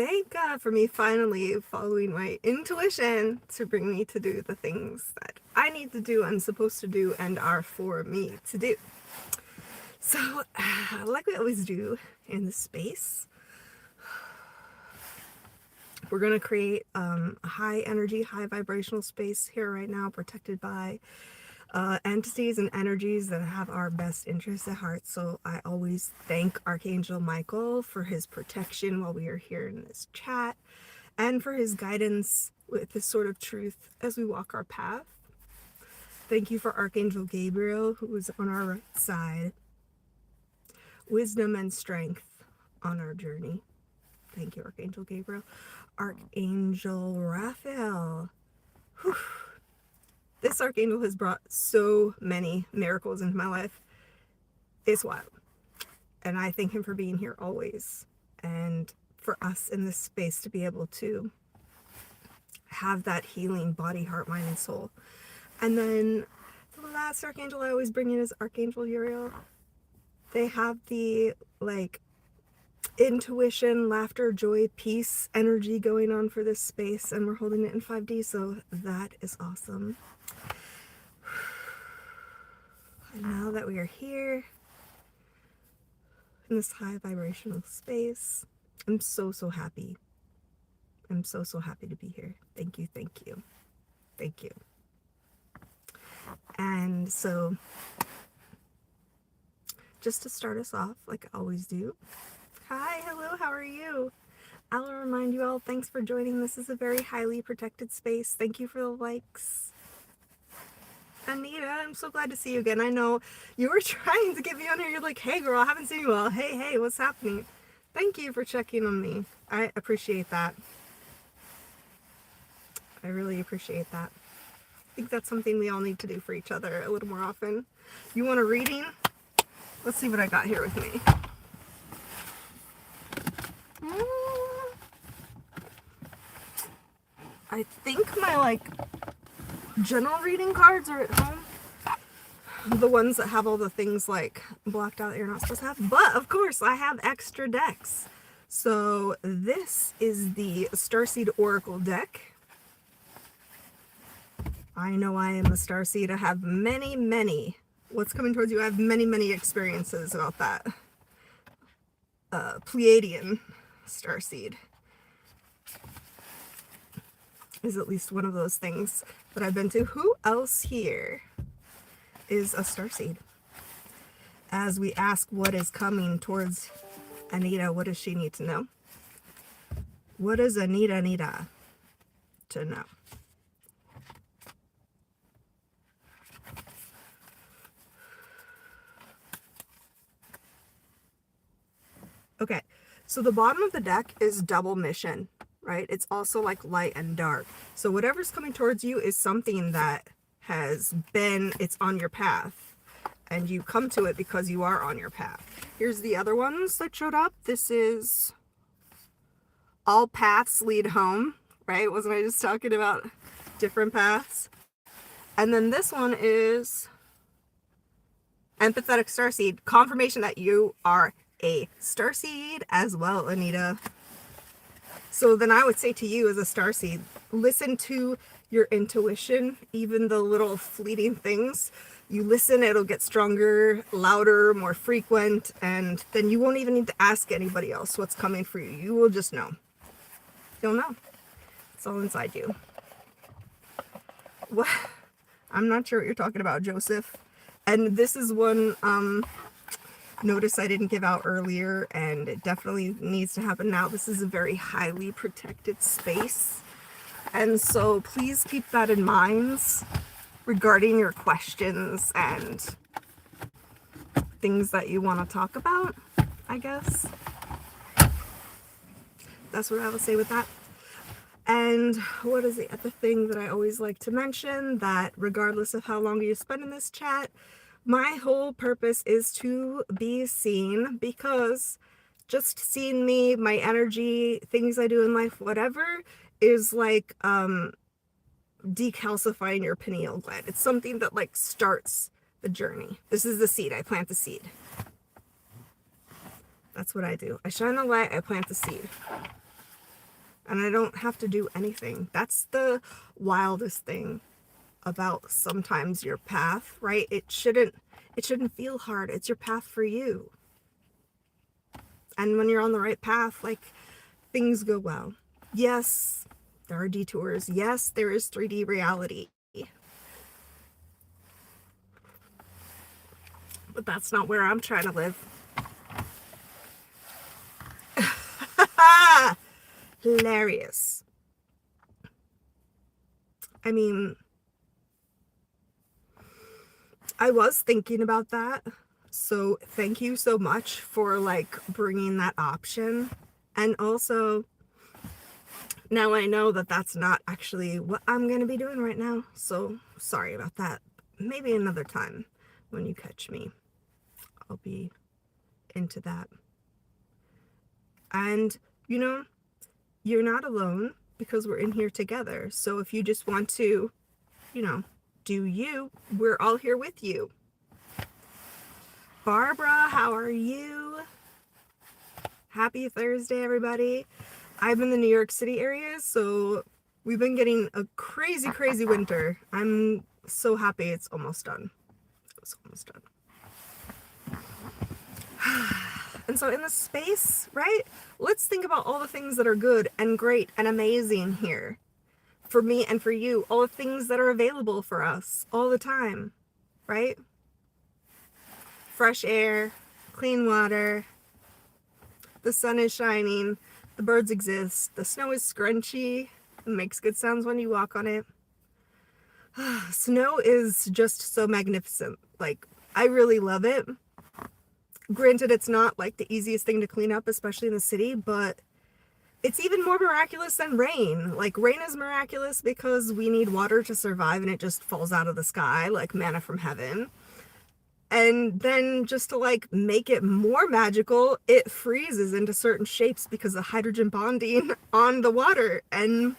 thank God for me finally following my intuition to bring me to do the things that I need to do, I'm supposed to do, and are for me to do. So, like we always do in this space, we're going to create a high energy, high vibrational space here right now, protected by entities and energies that have our best interests at heart. So I always thank Archangel Michael for his protection while we are here in this chat, and for his guidance with this sort of truth as we walk our path. Thank you for Archangel Gabriel, who is on our right side. Wisdom and strength on our journey. Thank you, Archangel Gabriel. Archangel Raphael. Whew. This archangel has brought so many miracles into my life. It's wild. And I thank him for being here always. And for us in this space to be able to have that healing body, heart, mind, and soul. And then the last archangel I always bring in is Archangel Uriel. They have the intuition, laughter, joy, peace energy going on for this space, and we're holding it in 5D, so that is awesome. And now that we are here in this high vibrational space, I'm so happy. I'm so happy to be here. Thank you, thank you, thank you. And so, just to start us off, like I always do, hi, hello, how are you? I'll remind you all, thanks for joining. This is a very highly protected space. Thank you for the likes. Anita, I'm so glad to see you again. I know you were trying to get me on here. You're like, hey girl, I haven't seen you all. Hey, what's happening? Thank you for checking on me. I appreciate that. I really appreciate that. I think that's something we all need to do for each other a little more often. You want a reading? Let's see what I got here with me. I think my general reading cards are at home. The ones that have all the things blocked out that you're not supposed to have. But of course I have extra decks. So this is the Starseed Oracle deck. I know I am a Starseed. I have many, what's coming towards you, I have many experiences about that. Pleiadian Starseed is at least one of those things that I've been to. Who else here is a Starseed? As we ask what is coming towards Anita, what does she need to know? What does Anita need to know? Okay, so the bottom of the deck is double mission, right? It's also like light and dark. So whatever's coming towards you is something that it's on your path, and you come to it because you are on your path. Here's the other ones that showed up. This is all paths lead home, right? Wasn't I just talking about different paths? And then this one is empathetic starseed, confirmation that you are a starseed as well, Anita. So then I would say to you as a starseed, listen to your intuition, even the little fleeting things. You listen, it'll get stronger, louder, more frequent, and then you won't even need to ask anybody else what's coming for you. You will just know. You'll know. It's all inside you. What? I'm not sure what you're talking about, Joseph. And this is one notice I didn't give out earlier, and it definitely needs to happen now. This is a very highly protected space, and so please keep that in mind regarding your questions and things that you want to talk about, I guess. That's what I will say with that. And what is the other thing that I always like to mention, that regardless of how long you spend in this chat, my whole purpose is to be seen, because just seeing me, my energy, things I do in life, whatever, is like decalcifying your pineal gland. It's something that starts the journey. This is the seed. I plant the seed. That's what I do. I shine the light, I plant the seed. and I don't have to do anything. That's the wildest thing about sometimes your path, right? It shouldn't feel hard. It's your path for you. And when you're on the right path, like, things go well. Yes, there are detours. Yes, there is 3D reality. But that's not where I'm trying to live. Hilarious. I mean, I was thinking about that. So thank you so much for like bringing that option. And also, now I know that that's not actually what I'm going to be doing right now. So sorry about that. Maybe another time when you catch me, I'll be into that. And, you know, you're not alone because we're in here together. So if you just want to, you know, do you, we're all here with you. Barbara, how are you? Happy Thursday, everybody. I'm in the New York City area, so we've been getting a crazy, crazy winter. I'm so happy it's almost done. It's almost done. And so in this space, right, let's think about all the things that are good and great and amazing here. For me and for you, all the things that are available for us all the time, right? Fresh air, clean water, the sun is shining, the birds exist, the snow is scrunchy, it makes good sounds when you walk on it. Snow is just so magnificent. Like, I really love it. Granted, it's not like the easiest thing to clean up, especially in the city, but it's even more miraculous than rain. Like, rain is miraculous because we need water to survive and it just falls out of the sky like manna from heaven. And then just to like make it more magical, it freezes into certain shapes because of hydrogen bonding on the water. And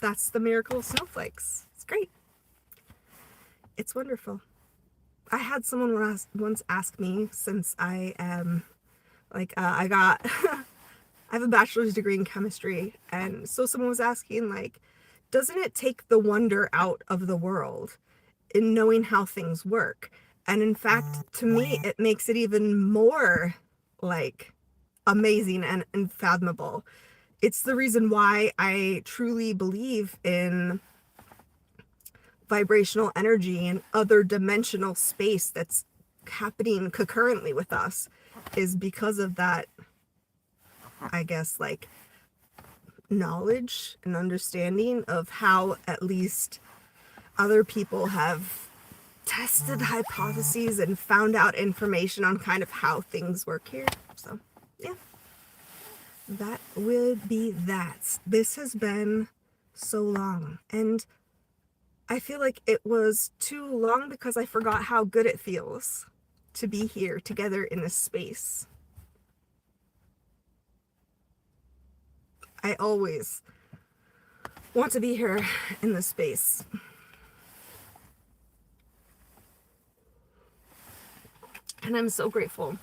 that's the miracle of snowflakes. It's great. It's wonderful. I had someone once ask me, since I am like, I have a bachelor's degree in chemistry. And so someone was asking, like, doesn't it take the wonder out of the world in knowing how things work? And in fact, to me, it makes it even more like amazing and unfathomable. It's the reason why I truly believe in vibrational energy and other dimensional space that's happening concurrently with us, is because of that, I guess, like, knowledge and understanding of how at least other people have tested hypotheses and found out information on kind of how things work here. So yeah, that would be that. This has been so long, and I feel like it was too long because I forgot how good it feels to be here together in this space. I always want to be here in this space. And I'm so grateful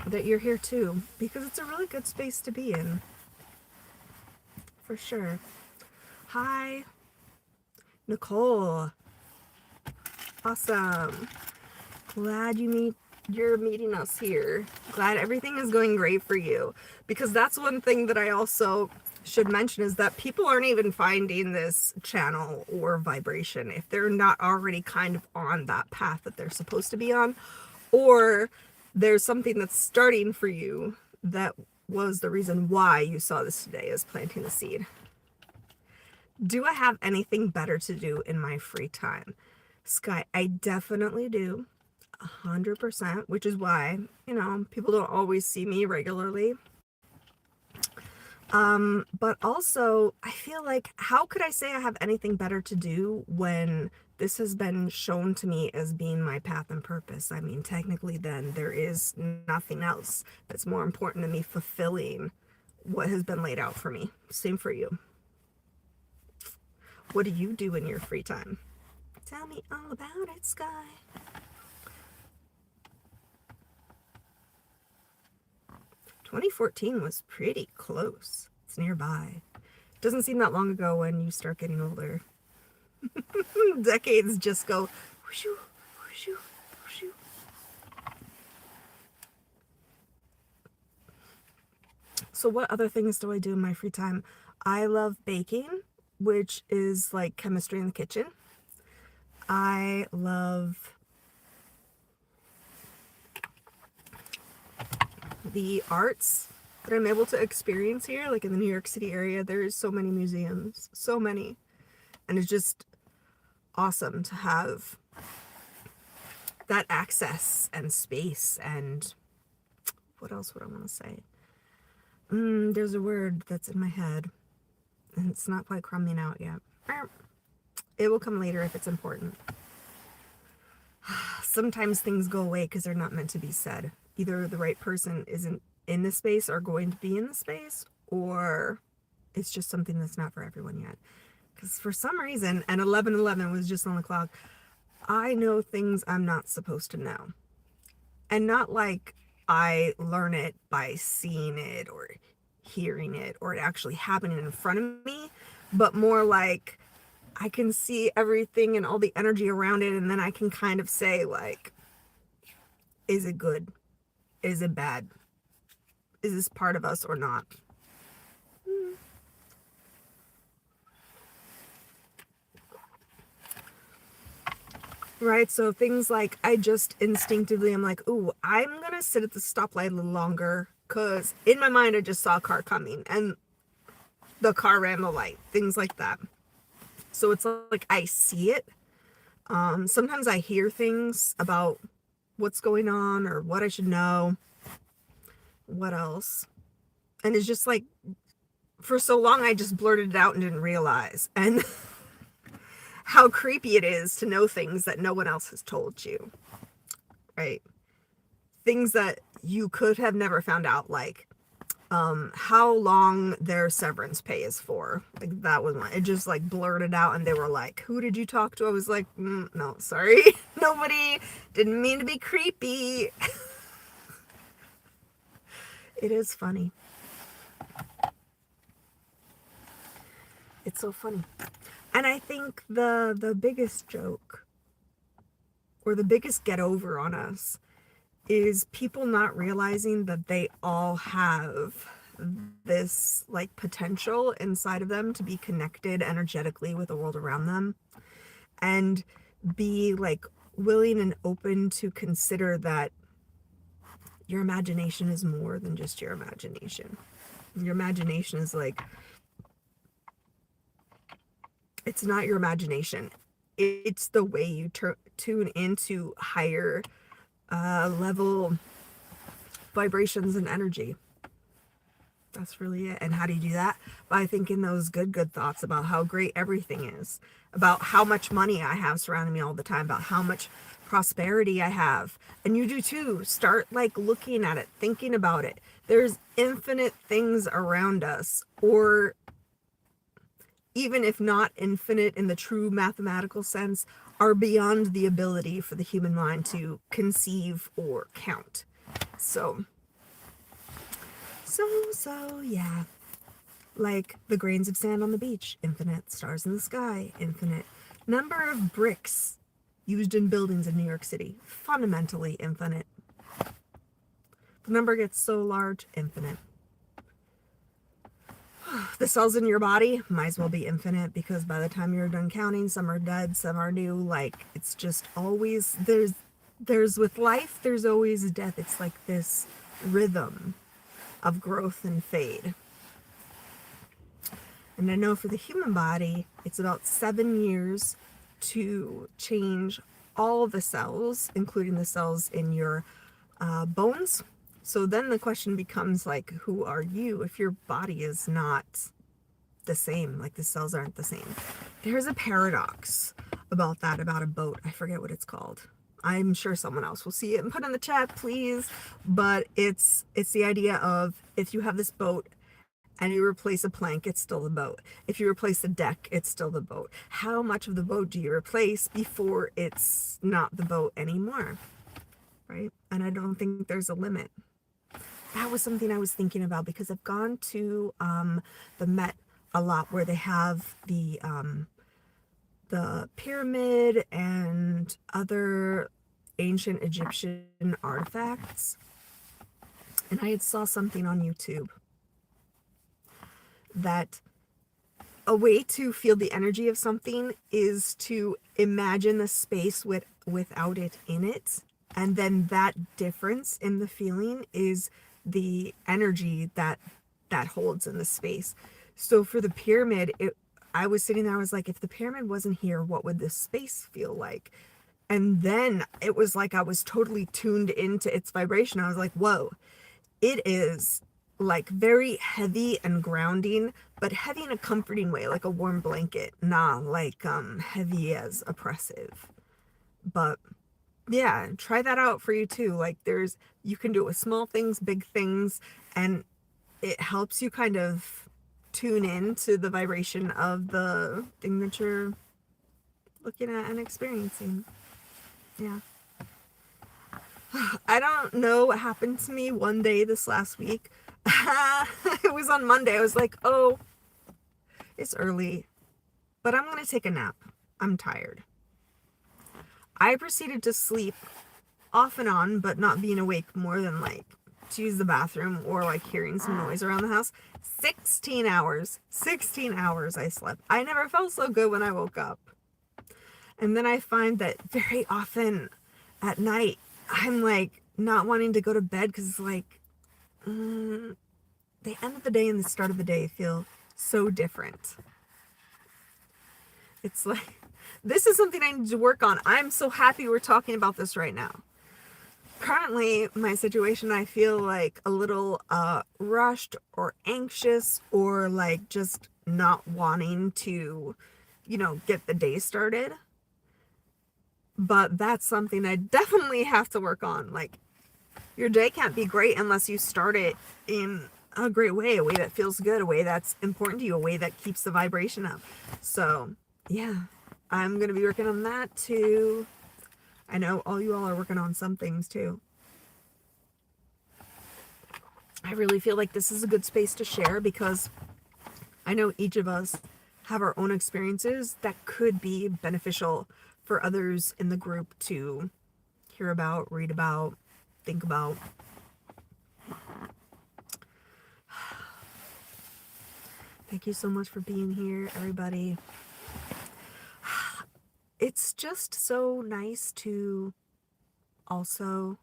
that you're here too, because it's a really good space to be in. For sure. Hi, Nicole. Awesome. Glad you're meeting us here. Glad everything is going great for you. Because that's one thing that I also should mention, is that people aren't even finding this channel or vibration if they're not already kind of on that path that they're supposed to be on, or there's something that's starting for you that was the reason why you saw this today, is planting the seed. Do I have anything better to do in my free time? Sky, I definitely do. 100%, which is why, you know, people don't always see me regularly. But also, I feel like, how could I say I have anything better to do when this has been shown to me as being my path and purpose? I mean, technically then there is nothing else that's more important to me fulfilling what has been laid out for me. Same for you. What do you do in your free time? Tell me all about it, Sky. 2014 was pretty close. It's nearby. Doesn't seem that long ago when you start getting older. Decades just go whooshoo, whooshoo, whooshoo. So what other things do I do in my free time? I love baking, which is like chemistry in the kitchen. I love the arts that I'm able to experience here, like in the New York City area. There's so many museums, so many. And it's just awesome to have that access and space. And what else would I want to say? There's a word that's in my head and it's not quite crumbing out yet. It will come later if it's important. Sometimes things go away because they're not meant to be said. Either the right person isn't in the space or going to be in the space, or it's just something that's not for everyone yet. Because for some reason, and 11:11 was just on the clock, I know things I'm not supposed to know. And not like I learn it by seeing it or hearing it or it actually happening in front of me, but more like I can see everything and all the energy around it, and then I can kind of say, like, is it good? Is it bad? Is this part of us or not? Right? So things like I just instinctively am like, ooh, I'm gonna sit at the stoplight a little longer because in my mind I just saw a car coming and the car ran the light. Things like that. So it's like I see it. Sometimes I hear things about what's going on or what I should know. What else? And it's just like, for so long I just blurted it out and didn't realize. And how creepy it is to know things that no one else has told you. Right? Things that you could have never found out, like how long their severance pay is for. Like that was one. It just like blurted out and they were like, who did you talk to? I was like, no, sorry. Nobody. Didn't mean to be creepy. It is funny. It's so funny. And I think the biggest joke or the biggest get over on us is people not realizing that they all have this like potential inside of them to be connected energetically with the world around them and be like willing and open to consider that your imagination is more than just your imagination. Your imagination is like, it's not your imagination. It's the way you tune into higher level vibrations and energy. That's really it. And how do you do that? By thinking those good thoughts about how great everything is, about how much money I have surrounding me all the time, about how much prosperity I have. And you do too. Start like looking at it, thinking about it. There's infinite things around us, or even if not infinite in the true mathematical sense, are beyond the ability for the human mind to conceive or count. So yeah. Like the grains of sand on the beach, infinite. Stars in the sky, infinite. Number of bricks used in buildings in New York City, fundamentally infinite. The number gets so large, infinite. The cells in your body might as well be infinite, because by the time you're done counting, some are dead, some are new. Like, it's just always, there's with life, there's always death. It's like this rhythm of growth and fade. And I know for the human body, it's about 7 years to change all the cells, including the cells in your bones. So then the question becomes like, who are you if your body is not the same, like the cells aren't the same? There's a paradox about that, about a boat. I forget what it's called. I'm sure someone else will see it and put in the chat, please. But it's the idea of, if you have this boat and you replace a plank, it's still the boat. If you replace the deck, it's still the boat. How much of the boat do you replace before it's not the boat anymore? Right? And I don't think there's a limit. That was something I was thinking about, because I've gone to the Met a lot where they have the pyramid and other ancient Egyptian artifacts. And I had saw something on YouTube that a way to feel the energy of something is to imagine the space without it in it. And then that difference in the feeling is the energy that holds in the space. So for the pyramid, I was sitting there, I was like, if the pyramid wasn't here, what would this space feel like? And then it was like I was totally tuned into its vibration. I was like, whoa, it is like very heavy and grounding, but heavy in a comforting way, like a warm blanket, not like heavy as oppressive. But yeah, try that out for you too. Like you can do it with small things, big things, and it helps you kind of tune in to the vibration of the thing that you're looking at and experiencing. Yeah. I don't know what happened to me one day this last week. It was on Monday. I was like, oh, it's early, but I'm going to take a nap. I'm tired. I proceeded to sleep off and on, but not being awake more than like to use the bathroom or like hearing some noise around the house. 16 hours. 16 hours I slept. I never felt so good when I woke up. And then I find that very often at night, I'm like not wanting to go to bed because it's like the end of the day and the start of the day feel so different. It's like, this is something I need to work on. I'm so happy we're talking about this right now. Currently, my situation, I feel like a little rushed or anxious or like just not wanting to, get the day started. But that's something I definitely have to work on. Like, your day can't be great unless you start it in a great way, a way that feels good, a way that's important to you, a way that keeps the vibration up. So, yeah, I'm going to be working on that too. I know all you all are working on some things too. I really feel like this is a good space to share because I know each of us have our own experiences that could be beneficial for others in the group to hear about, read about, think about. Thank you so much for being here, everybody. It's just so nice to also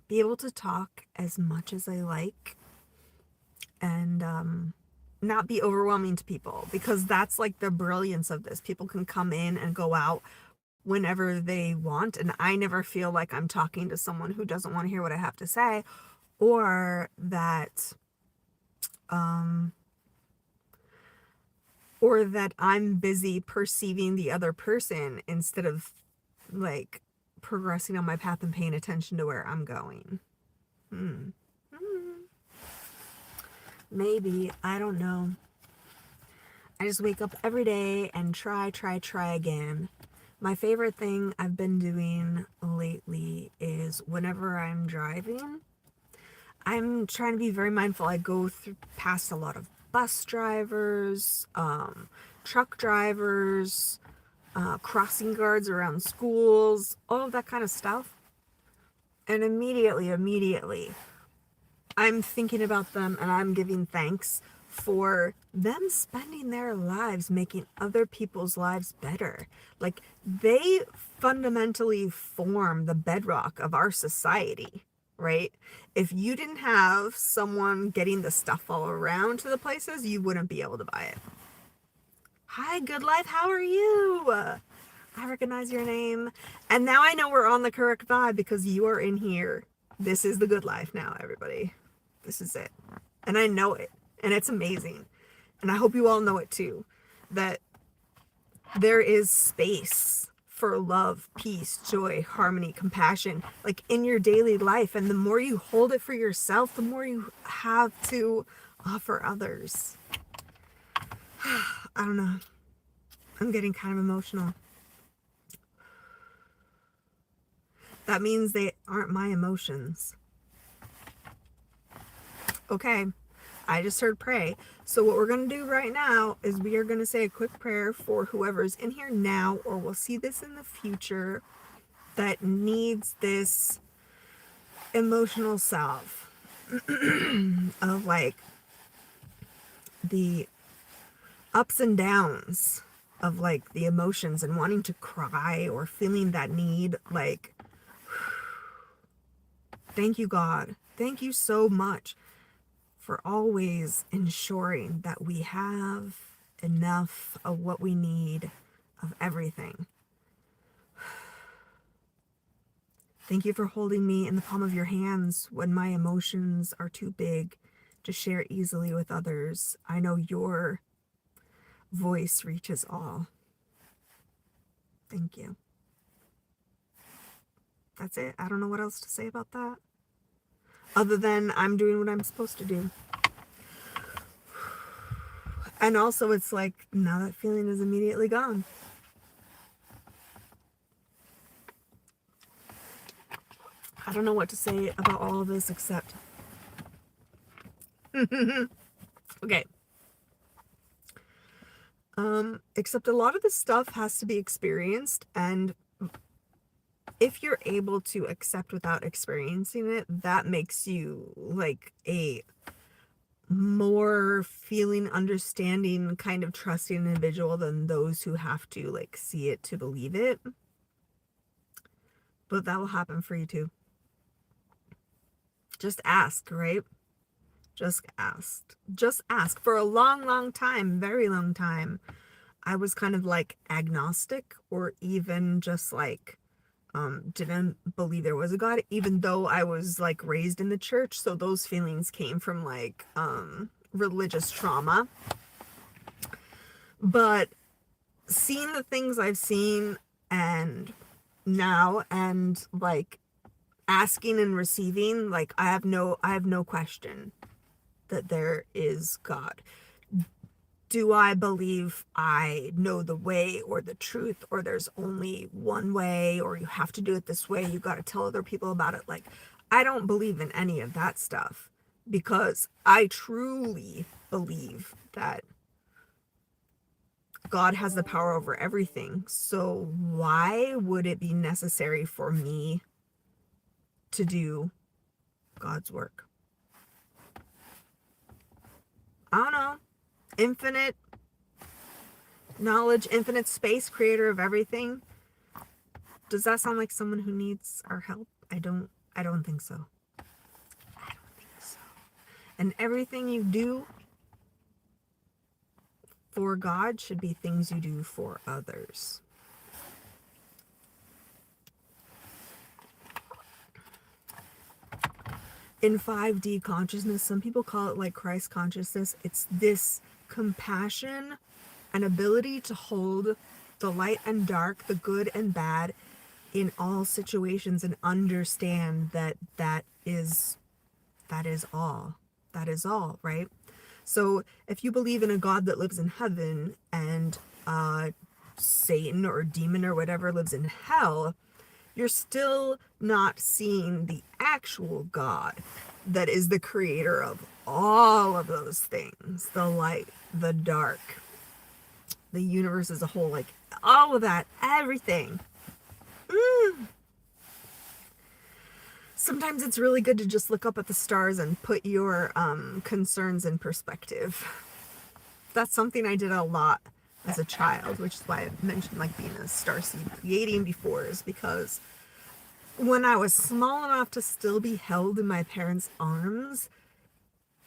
be able to talk as much as I like and not be overwhelming to people, because that's like the brilliance of this. People can come in and go out whenever they want, and I never feel like I'm talking to someone who doesn't want to hear what I have to say, or that I'm busy perceiving the other person instead of like progressing on my path and paying attention to where I'm going. Maybe, I don't know. I just wake up every day and try again. My favorite thing I've been doing lately is whenever I'm driving, I'm trying to be very mindful. I go past a lot of bus drivers, truck drivers, crossing guards around schools, all of that kind of stuff. And immediately, I'm thinking about them and I'm giving thanks for them spending their lives making other people's lives better. Like, they fundamentally form the bedrock of our society, right? If you didn't have someone getting the stuff all around to the places, you wouldn't be able to buy it. Hi, Good Life, how are you? I recognize your name. And now I know we're on the correct vibe because you are in here. This is the Good Life now, everybody. This is it. And I know it. And it's amazing. And I hope you all know it too. That there is space for love, peace, joy, harmony, compassion, like in your daily life. And the more you hold it for yourself, the more you have to offer others. I don't know. I'm getting kind of emotional. That means they aren't my emotions. Okay. I just heard pray. So what we're going to do right now is we are going to say a quick prayer for whoever's in here now or will see this in the future that needs this emotional salve of like the ups and downs of like the emotions and wanting to cry or feeling that need. Like, thank you, God. Thank you so much for always ensuring that we have enough of what we need, of everything. Thank you for holding me in the palm of your hands when my emotions are too big to share easily with others. I know your voice reaches all. Thank you. That's it. I don't know what else to say about that. Other than I'm doing what I'm supposed to do. And also it's like, now that feeling is immediately gone. I don't know what to say about all of this except... okay. Except a lot of this stuff has to be experienced, and if you're able to accept without experiencing it, that makes you like a more feeling, understanding, kind of trusting individual than those who have to like see it to believe it. But that will happen for you too. Just ask, right? Just ask. Just ask. For a long time, very long time, I was kind of like agnostic, or even just like didn't believe there was a God, even though I was like raised in the church. So those feelings came from like religious trauma. But seeing the things I've seen and now, and like asking and receiving, like I have no question that there is God. Do I believe I know the way or the truth, or there's only one way, or you have to do it this way, you got to tell other people about it? Like, I don't believe in any of that stuff, because I truly believe that God has the power over everything. So why would it be necessary for me to do God's work? I don't know. Infinite knowledge, infinite space, creator of everything. Does that sound like someone who needs our help? I don't think so. I don't think so. And everything you do for God should be things you do for others. In 5D consciousness, some people call it like Christ consciousness. It's this compassion and ability to hold the light and dark, the good and bad in all situations, and understand that that is all. That is all, right? So if you believe in a God that lives in heaven and Satan or demon or whatever lives in hell, you're still not seeing the actual God that is the creator of all of those things. The light, the dark, the universe as a whole, like all of that, everything. Sometimes it's really good to just look up at the stars and put your concerns in perspective. That's something I did a lot as a child, which is why I mentioned like being a starseed Pleiadian before, is because when I was small enough to still be held in my parents' arms,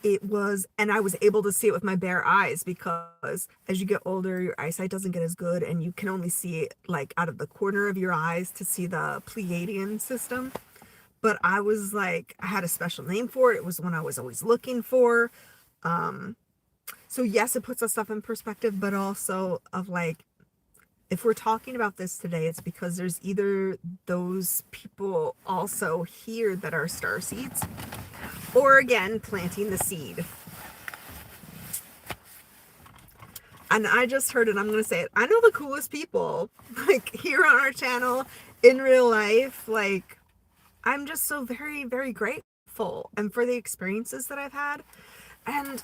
it was, and I was able to see it with my bare eyes, because as you get older, your eyesight doesn't get as good, and you can only see it like out of the corner of your eyes to see the Pleiadian system. But I was like, I had a special name for it. It was one I was always looking for. So yes, it puts us stuff in perspective, but also of like, if we're talking about this today, it's because there's either those people also here that are starseeds, or again, planting the seed. And I just heard it, I'm going to say it. I know the coolest people, like here on our channel, in real life. Like, I'm just so very, very grateful, and for the experiences that I've had. And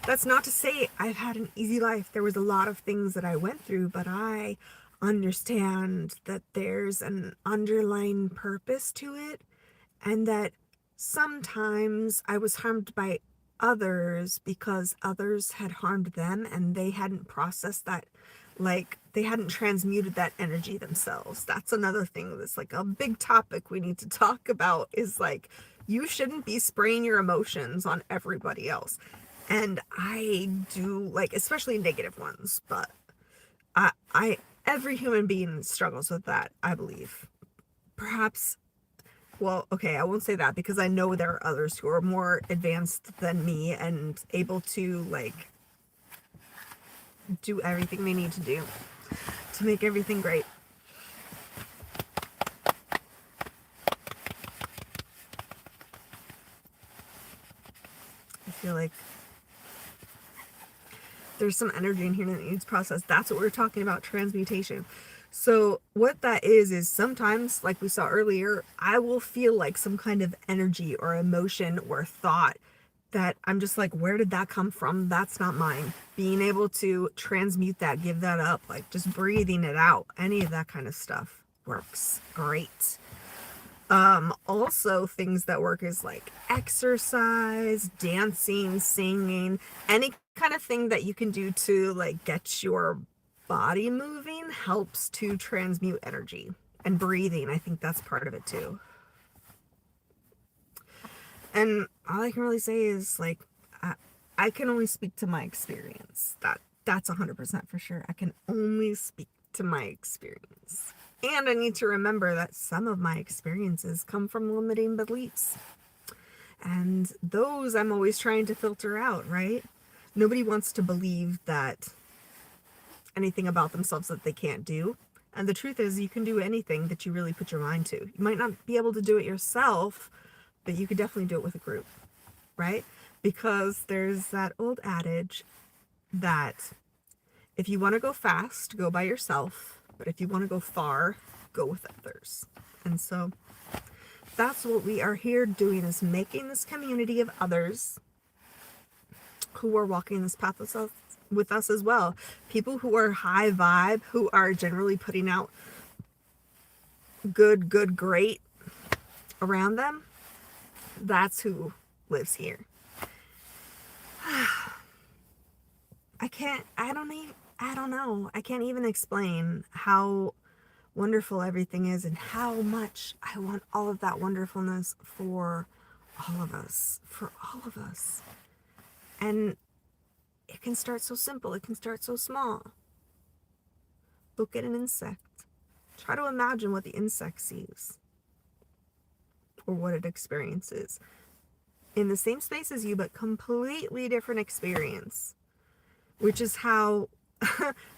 that's not to say I've had an easy life. There was a lot of things that I went through, but I understand that there's an underlying purpose to it, and that sometimes I was harmed by others because others had harmed them and they hadn't processed that, like they hadn't transmuted that energy themselves. That's another thing that's like a big topic we need to talk about, is like you shouldn't be spraying your emotions on everybody else. And I do, like, especially negative ones, but I every human being struggles with that, I believe. Perhaps, well, okay, I won't say that, because I know there are others who are more advanced than me and able to, like, do everything they need to do to make everything great. I feel like there's some energy in here that needs processed. That's what we're talking about, transmutation. So what that is sometimes, like we saw earlier, I will feel like some kind of energy or emotion or thought that I'm just like, where did that come from? That's not mine. Being able to transmute that, give that up, like just breathing it out, any of that kind of stuff works great. Also things that work is like exercise, dancing, singing, any kind of thing that you can do to like get your body moving helps to transmute energy. And breathing, I think that's part of it too. And all I can really say is like, I can only speak to my experience. That's 100% for sure. I can only speak to my experience. And I need to remember that some of my experiences come from limiting beliefs. And those I'm always trying to filter out, right? Nobody wants to believe that anything about themselves that they can't do. And the truth is, you can do anything that you really put your mind to. You might not be able to do it yourself, but you could definitely do it with a group, right? Because there's that old adage that if you want to go fast, go by yourself. But if you want to go far, go with others. And so that's what we are here doing, is making this community of others who are walking this path with us as well. People who are high vibe, who are generally putting out good, great around them. That's who lives here. I don't know. I can't even explain how wonderful everything is and how much I want all of that wonderfulness for all of us, And it can start so simple. It can start so small. Look at an insect. Try to imagine what the insect sees or what it experiences in the same space as you, but completely different experience, which is how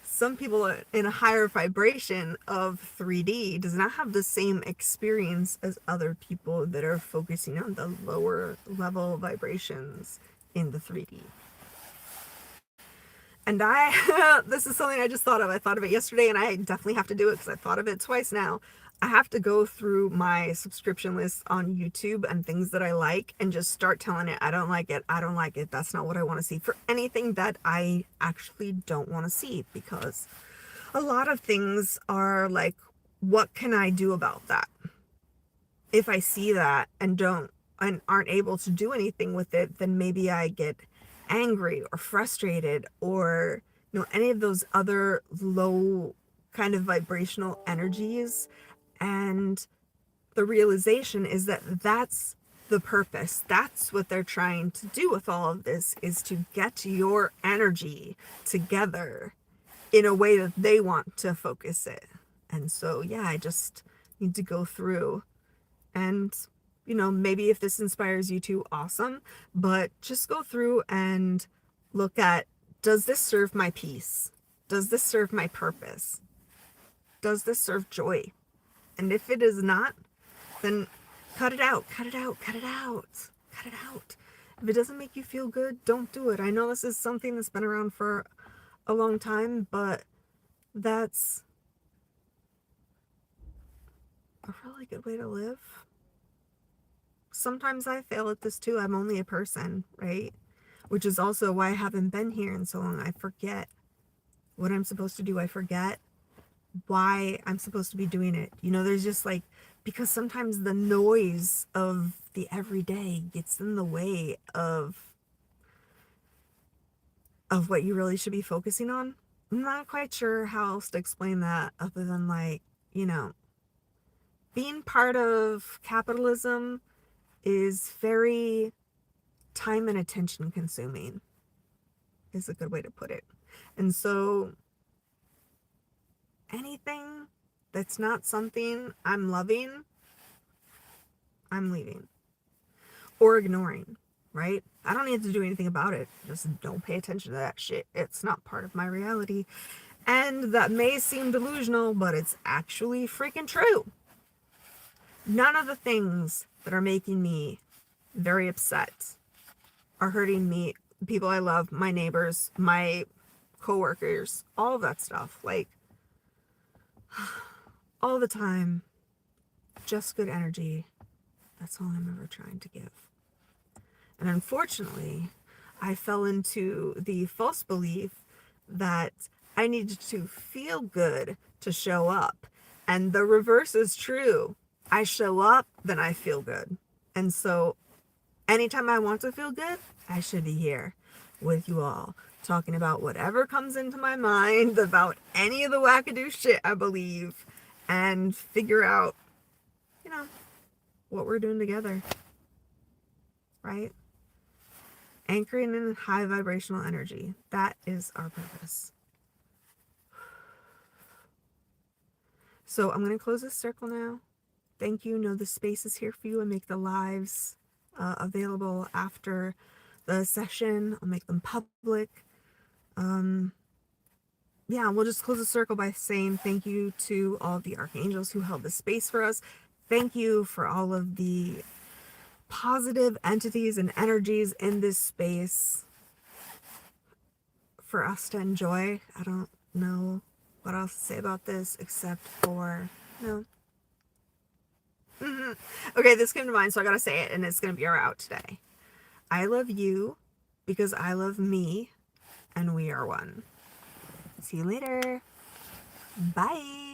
some people in a higher vibration of 3D does not have the same experience as other people that are focusing on the lower level vibrations in the 3D. And this is something I just thought of. I thought of it yesterday, and I definitely have to do it because I thought of it twice now. I have to go through my subscription list on YouTube and things that I like and just start telling it, I don't like it, I don't like it, that's not what I want to see, for anything that I actually don't want to see. Because a lot of things are like, what can I do about that? If I see that and aren't able to do anything with it, then maybe I get angry or frustrated, or any of those other low kind of vibrational energies. And the realization is that that's the purpose. That's what they're trying to do with all of this, is to get your energy together in a way that they want to focus it. And so, yeah, I just need to go through and, maybe if this inspires you too, awesome. But just go through and look at, does this serve my peace? Does this serve my purpose? Does this serve joy? And if it is not, then cut it out, cut it out, cut it out, cut it out. If it doesn't make you feel good, don't do it. I know this is something that's been around for a long time, but that's a really good way to live. Sometimes I fail at this too. I'm only a person, right? which is also why I haven't been here in so long. I forget what I'm supposed to do. I forget why I'm supposed to be doing it. You know, there's just like, because sometimes the noise of the everyday gets in the way of what you really should be focusing on. I'm not quite sure how else to explain that other than like, you know, being part of capitalism is very time and attention consuming, is a good way to put it. And so anything that's not something I'm loving, I'm leaving or ignoring, right? I don't need to do anything about it. Just don't pay attention to that shit. It's not part of my reality. And that may seem delusional, but it's actually freaking true. None of the things that are making me very upset are hurting me, people I love, my neighbors, my coworkers, all of that stuff. Like, all the time, just good energy. That's all I'm ever trying to give. And unfortunately, I fell into the false belief that I needed to feel good to show up. And the reverse is true. I show up, then I feel good. And so anytime I want to feel good, I should be here with you all, talking about whatever comes into my mind about any of the wackadoo shit I believe, and figure out, you know, what we're doing together, right? Anchoring in high vibrational energy. That is our purpose. So I'm going to close this circle now. Thank you. Know the space is here for you, and make the lives available after the session. I'll make them public. Yeah, we'll just close the circle by saying thank you to all of the archangels who held the space for us. Thank you for all of the positive entities and energies in this space for us to enjoy. I don't know what else to say about this except for, no. Okay, this came to mind, so I gotta say it, and it's gonna be our out today. I love you because I love me, and we are one. See you later. Bye.